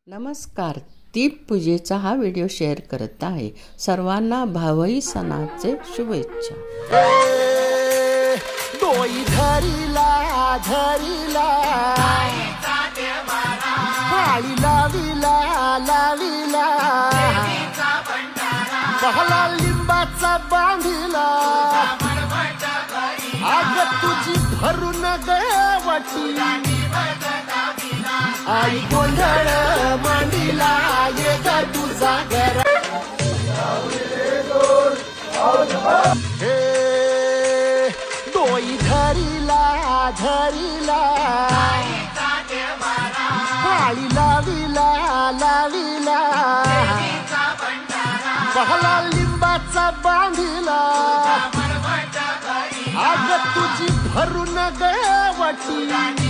नमस्कार, दीपपूजेचा हा video share करत आहे। सर्वांना भावई सणाचे शुभेच्छा। दोई धरिला धरिला पाळी लाविला लाविला पहला लिंबाचा बांधिला आग तुझी भरून गवटी आई गोंधळ मांडीला ये ग तुझा घर दोई धरिला धरिला पाळी लाविला लाविला पहला लिंबाचा बांधिला आग तुझी भरून गवटी